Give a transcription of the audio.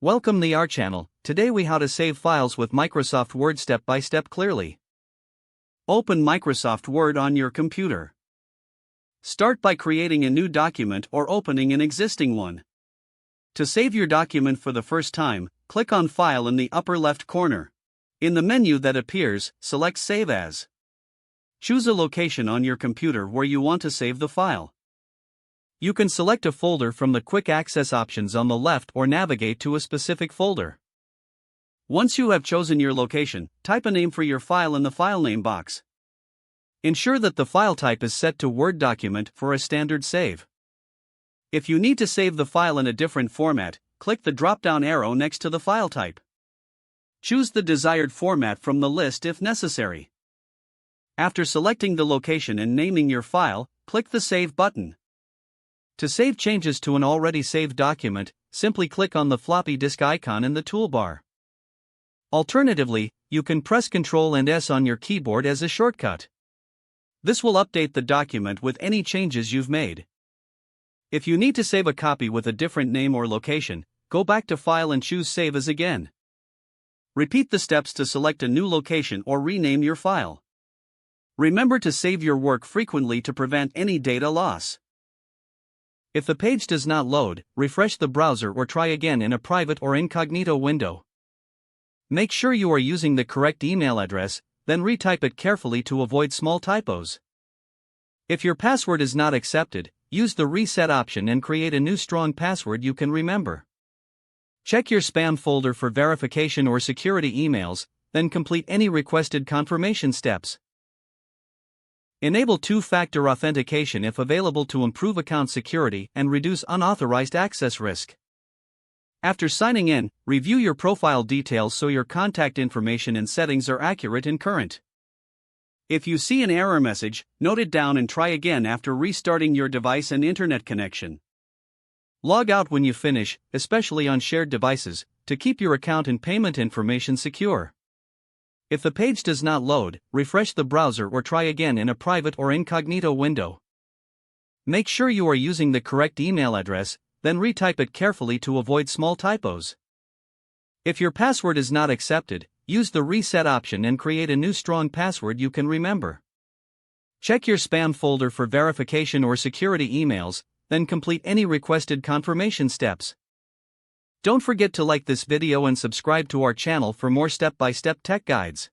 Welcome to our channel. Today we how to save files with Microsoft Word step by step clearly. Open Microsoft Word on your computer. Start by creating a new document or opening an existing one. To save your document for the first time, click on File in the upper left corner. In the menu that appears, select Save As. Choose a location on your computer where you want to save the file. You can select a folder from the quick access options on the left or navigate to a specific folder. Once you have chosen your location, type a name for your file in the file name box. Ensure that the file type is set to Word document for a standard save. If you need to save the file in a different format, click the drop-down arrow next to the file type. Choose the desired format from the list if necessary. After selecting the location and naming your file, click the Save button. To save changes to an already saved document, simply click on the floppy disk icon in the toolbar. Alternatively, you can press Ctrl and S on your keyboard as a shortcut. This will update the document with any changes you've made. If you need to save a copy with a different name or location, go back to File and choose Save As again. Repeat the steps to select a new location or rename your file. Remember to save your work frequently to prevent any data loss. If the page does not load, refresh the browser or try again in a private or incognito window. Make sure you are using the correct email address, then retype it carefully to avoid small typos. If your password is not accepted, use the reset option and create a new strong password you can remember. Check your spam folder for verification or security emails, then complete any requested confirmation steps. Enable two-factor authentication if available to improve account security and reduce unauthorized access risk. After signing in, review your profile details so your contact information and settings are accurate and current. If you see an error message, note it down and try again after restarting your device and internet connection. Log out when you finish, especially on shared devices, to keep your account and payment information secure. If the page does not load, refresh the browser or try again in a private or incognito window. Make sure you are using the correct email address, then retype it carefully to avoid small typos. If your password is not accepted, use the reset option and create a new strong password you can remember. Check your spam folder for verification or security emails, then complete any requested confirmation steps. Don't forget to like this video and subscribe to our channel for more step-by-step tech guides.